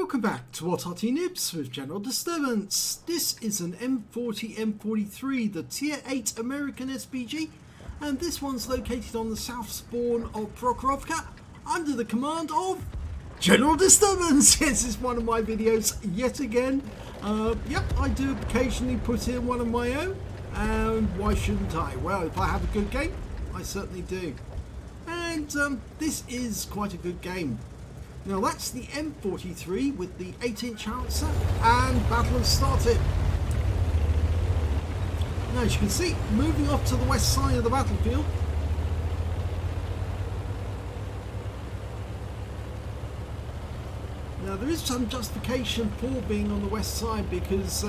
Welcome back to Arty Noobs with General Disturbance. This is an M40 M43, the Tier 8 American SPG, and this one's located on the south spawn of Prokhorovka under the command of General Disturbance. Yes, it's one of my videos yet again. Yep, I do occasionally put in one of my own, and why shouldn't I? Well, if I have a good game, I certainly do. And this is quite a good game. Now that's the M43 with the 8-inch howitzer, and battle has started. Now as you can see, moving off to the west side of the battlefield. Now there is some justification for being on the west side because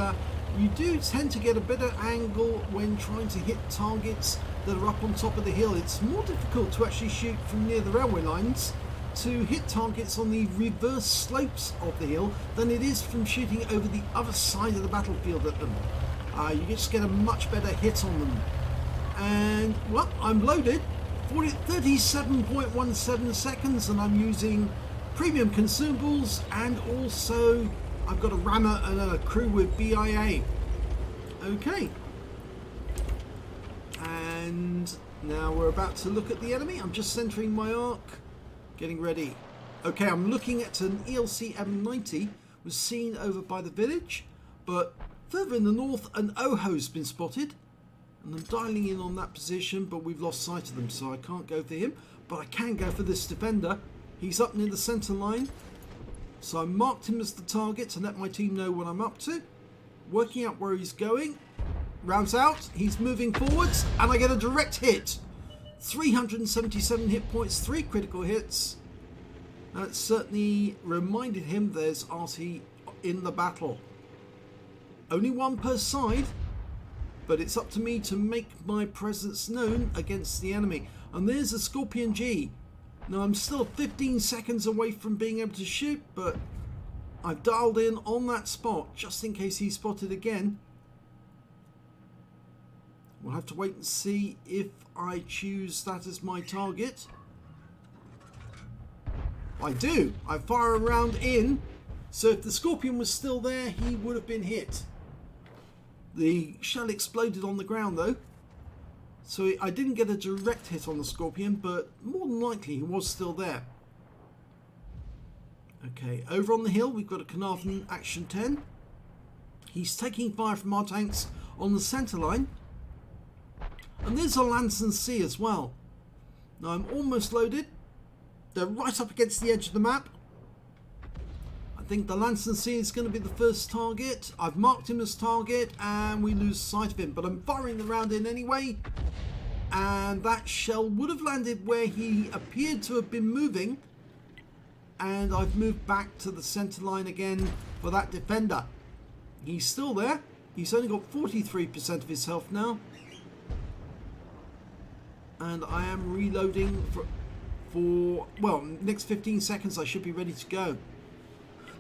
you do tend to get a better angle when trying to hit targets that are up on top of the hill. It's more difficult to actually shoot from near the railway lines to hit targets on the reverse slopes of the hill than it is from shooting over the other side of the battlefield at them. You just get a much better hit on them. And well, I'm loaded 37.17 seconds, and I'm using premium consumables, and also I've got a rammer and a crew with BIA. Okay, and now we're about to look at the enemy. I'm just centering my arc, getting ready. Okay, I'm looking at an ELC M90, was seen over by the village, but further in the north an OHO's been spotted, and I'm dialing in on that position, but we've lost sight of them, so I can't go for him, but I can go for this defender. He's up near the centre line, so I marked him as the target to let my team know what I'm up to. Working out where he's going. Rounds out, he's moving forwards, and I get a direct hit. 377 hit points, 3 critical hits. Now it certainly reminded him there's Arty in the battle. Only one per side, but it's up to me to make my presence known against the enemy. And there's a Scorpion G. Now I'm still 15 seconds away from being able to shoot, but I've dialed in on that spot just in case he's spotted again. We'll have to wait and see if I choose that as my target. I do. I fire a round in, so if the Scorpion was still there, he would have been hit. The shell exploded on the ground though, so I didn't get a direct hit on the Scorpion, but more than likely he was still there. Okay, over on the hill we've got a Carnarvon Action 10. He's taking fire from our tanks on the centre line. And there's a Aslains C as well. Now I'm almost loaded. They're right up against the edge of the map. I think the Aslains C is going to be the first target. I've marked him as target and we lose sight of him, but I'm firing the round in anyway. And that shell would have landed where he appeared to have been moving. And I've moved back to the centre line again for that defender. He's still there. He's only got 43% of his health now. And I am reloading for well, next 15 seconds I should be ready to go.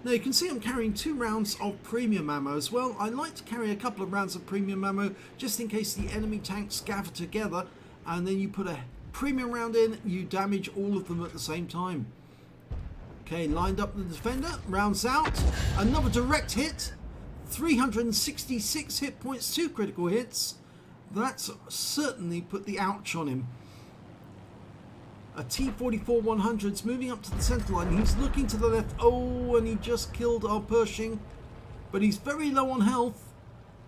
Now you can see I'm carrying 2 rounds of premium ammo as well. I like to carry a couple of rounds of premium ammo just in case the enemy tanks gather together, and then you put a premium round in, you damage all of them at the same time. Okay, lined up the defender, rounds out, another direct hit, 366 hit points, 2 critical hits. That's certainly put the ouch on him. A T-44 100's moving up to the centre line. He's looking to the left. Oh, and he just killed our Pershing. But he's very low on health.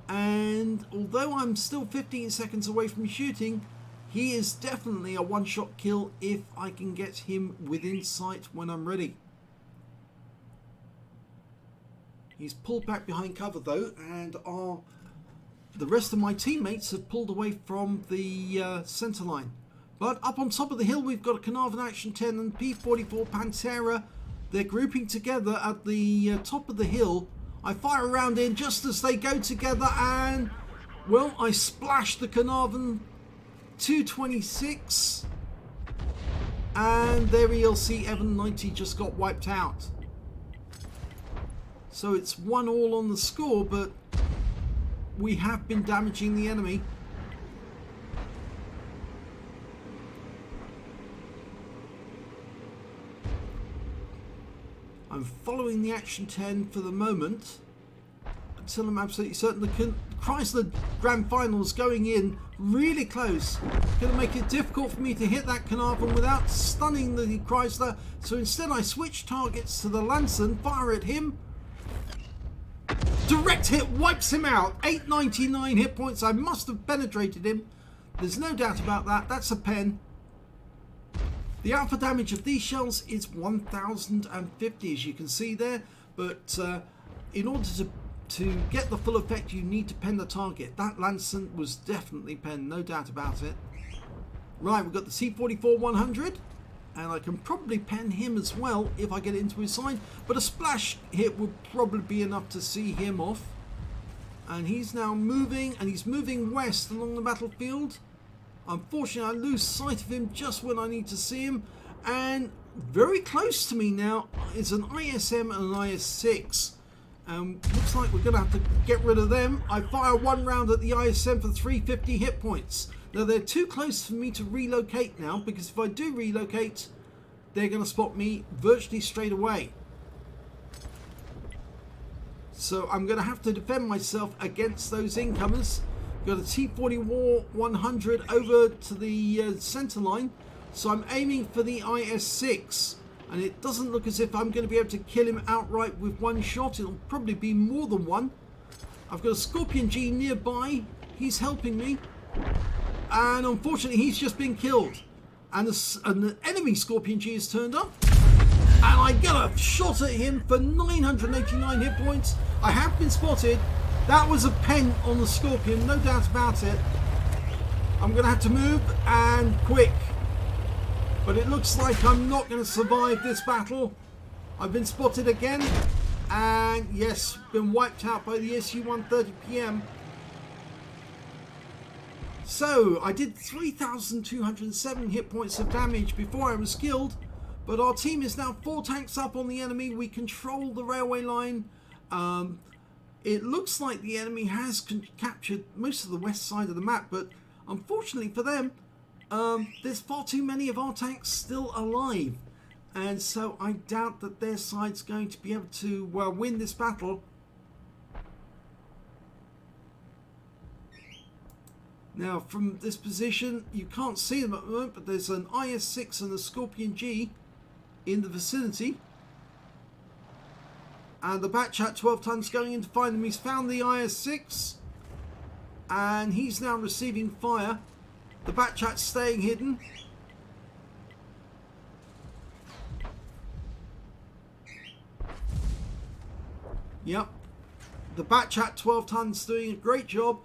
And although I'm still 15 seconds away from shooting, he is definitely a one-shot kill if I can get him within sight when I'm ready. He's pulled back behind cover though, and the rest of my teammates have pulled away from the centre line. But up on top of the hill we've got a Carnarvon Action 10 and P44 Pantera. They're grouping together at the top of the hill. I fire a round in just as they go together, and well, I splash the Carnarvon 226 and their ELC M90 just got wiped out. So it's 1-1 on the score, but we have been damaging the enemy. I'm following the Action 10 for the moment until I'm absolutely certain the Chrysler Grand Final is going in really close. Going to make it difficult for me to hit that Carnarvon without stunning the Chrysler. So instead I switch targets to the Lanson, fire at him. Direct hit wipes him out. 899 hit points. I must have penetrated him. There's no doubt about that. That's a pen. The alpha damage of these shells is 1050, as you can see there. But in order to get the full effect, you need to pen the target. That Lanson was definitely penned, no doubt about it. Right, we've got the C44-100. And I can probably pen him as well if I get into his side. But a splash hit would probably be enough to see him off. And he's now moving, and he's moving west along the battlefield. Unfortunately, I lose sight of him just when I need to see him. And very close to me now is an ISM and an IS-6. Looks like we're going to have to get rid of them. I fire one round at the ISM for 350 hit points. Now, they're too close for me to relocate now, because if I do relocate, they're going to spot me virtually straight away. So I'm going to have to defend myself against those incomers. Got a T-40-100 over to the center line. So I'm aiming for the IS-6. And it doesn't look as if I'm going to be able to kill him outright with one shot. It'll probably be more than one. I've got a Scorpion G nearby. He's helping me. And unfortunately, he's just been killed. And an enemy Scorpion G has turned up. And I get a shot at him for 989 hit points. I have been spotted. That was a pen on the Scorpion, no doubt about it. I'm going to have to move, and quick. But it looks like I'm not going to survive this battle. I've been spotted again. And yes, been wiped out by the SU-130 PM. So, I did 3,207 hit points of damage before I was killed. But our team is now 4 tanks up on the enemy. We control the railway line. It looks like the enemy has captured most of the west side of the map. But unfortunately for them, there's far too many of our tanks still alive. And so I doubt that their side's going to be able to win this battle. Now, from this position, you can't see them at the moment, but there's an IS-6 and a Scorpion G in the vicinity. And the Batchat 12 tons going in to find them. He's found the IS-6. And he's now receiving fire. The Batchat's staying hidden. Yep. The Batchat 12 tons doing a great job.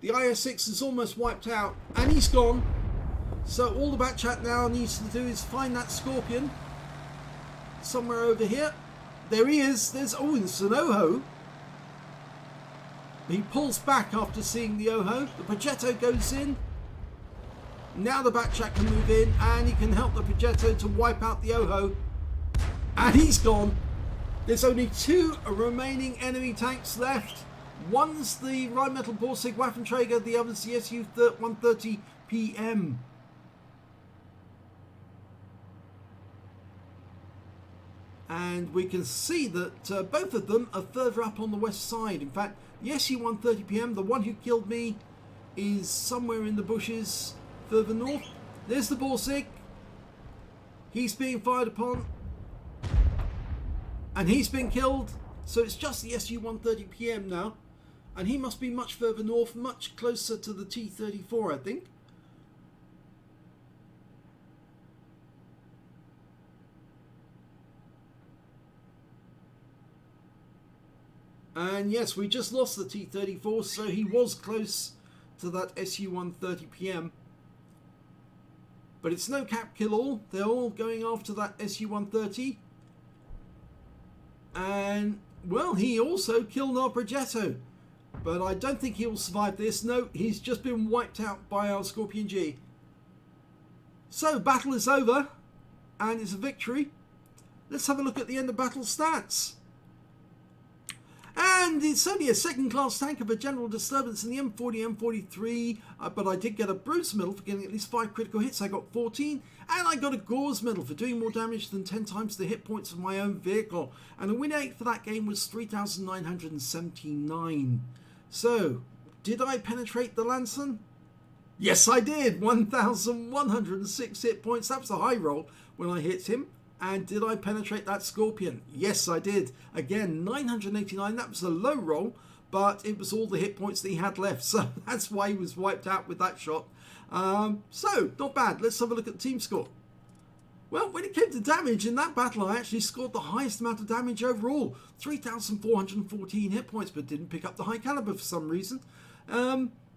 The IS-6 is almost wiped out, and he's gone. So all the Batchat now needs to do is find that Scorpion somewhere over here. There he is. There's an Oho. He pulls back after seeing the Oho. The Progetto goes in. Now the Batchat can move in, and he can help the Progetto to wipe out the Oho. And he's gone. There's only 2 remaining enemy tanks left. One's the Rheinmetall Borsig Waffenträger, the other's the SU-130 PM. And we can see that both of them are further up on the west side. In fact, the SU-130 PM, the one who killed me, is somewhere in the bushes further north. There's the Borsig. He's being fired upon. And he's been killed. So it's just the SU-130 PM now. And he must be much further north, much closer to the T-34, I think. And yes, we just lost the T-34, so he was close to that SU-130 PM. But it's no cap kill all. They're all going after that SU-130. And, well, he also killed our Progetto. But I don't think he'll survive this. No, he's just been wiped out by our Scorpion G. So, battle is over. And it's a victory. Let's have a look at the end of battle stats. And it's only a second-class tank of a general disturbance in the M40, M43, but I did get a Bruce medal for getting at least 5 critical hits. I got 14, and I got a Gore's medal for doing more damage than 10 times the hit points of my own vehicle. And the win rate for that game was 3,979. So, did I penetrate the Lanson? Yes, I did. 1,106 hit points. That was a high roll when I hit him. And did I penetrate that Scorpion? Yes, I did. Again, 989. That was a low roll, but it was all the hit points that he had left. So that's why he was wiped out with that shot. So, not bad. Let's have a look at the team score. Well, when it came to damage in that battle, I actually scored the highest amount of damage overall. 3,414 hit points, but didn't pick up the high caliber for some reason.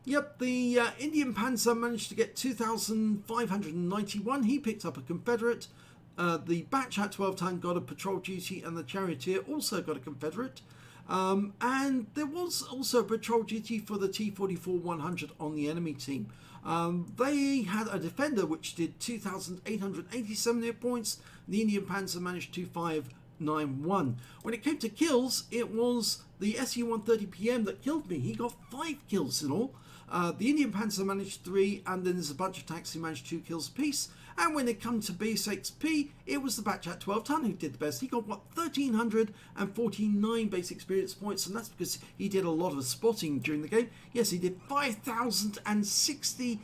Yep, the Indian Panzer managed to get 2,591. He picked up a Confederate. The Batchat 12 tank got a patrol duty, and the Charioteer also got a Confederate. And there was also a patrol duty for the T-44-100 on the enemy team. They had a Defender which did 2,887 hit points. The Indian Panzer managed 2,591. When it came to kills, it was the SU-130 PM that killed me. He got 5 kills in all. The Indian Panzer managed 3, and then there's a bunch of tanks who managed 2 kills apiece. And when it comes to base XP, it was the Batchat 12 ton who did the best. He got, 1,349 base experience points, and that's because he did a lot of spotting during the game. Yes, he did 5,060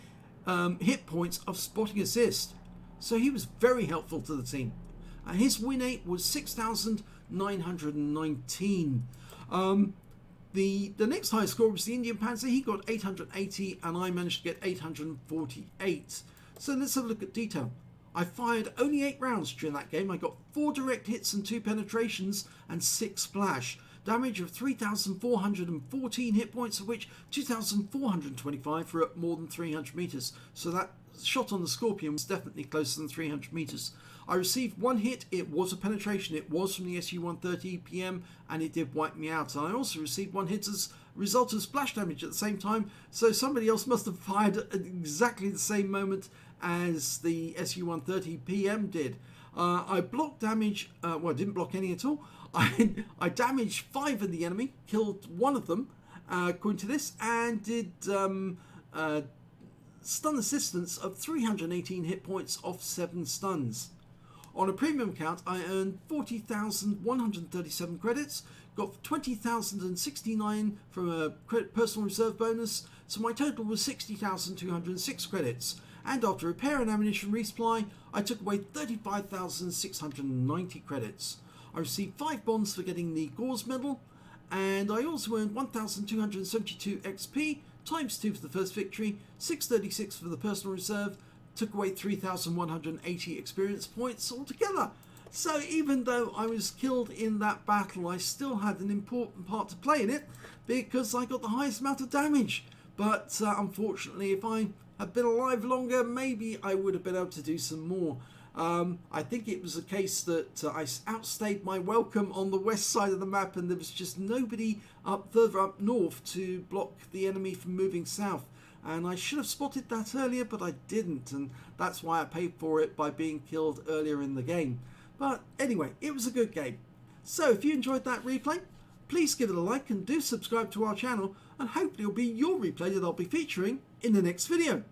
hit points of spotting assist. So he was very helpful to the team. His win rate was 6,919. The next highest score was the Indian Panzer. He got 880, and I managed to get 848. So let's have a look at detail. I fired only 8 rounds during that game. I got 4 direct hits and 2 penetrations and 6 splash. Damage of 3,414 hit points, of which 2,425 were at more than 300 meters. So that shot on the Scorpion was definitely closer than 300 meters. I received 1 hit. It was a penetration. It was from the SU-130 PM, and it did wipe me out. And I also received 1 hit as a result of splash damage at the same time. So somebody else must have fired at exactly the same moment as the SU-130 PM did. I blocked damage. Well, I didn't block any at all. I damaged 5 of the enemy, killed 1 of them, according to this, and did stun assistance of 318 hit points off 7 stuns. On a premium count, I earned 40,137 credits, got 20,069 from a personal reserve bonus, so my total was 60,206 credits. And after repair and ammunition resupply, I took away 35,690 credits. I received 5 bonds for getting the Gore's medal, and I also earned 1,272 XP, times 2 for the first victory, 636 for the personal reserve, took away 3,180 experience points altogether. So even though I was killed in that battle, I still had an important part to play in it, because I got the highest amount of damage. But unfortunately, if I had been alive longer, maybe I would have been able to do some more. I think it was a case that I outstayed my welcome on the west side of the map, and there was just nobody further up north to block the enemy from moving south. And I should have spotted that earlier, but I didn't, and that's why I paid for it by being killed earlier in the game. But anyway, it was a good game. So if you enjoyed that replay, please give it a like and do subscribe to our channel, and hopefully it'll be your replay that I'll be featuring in the next video.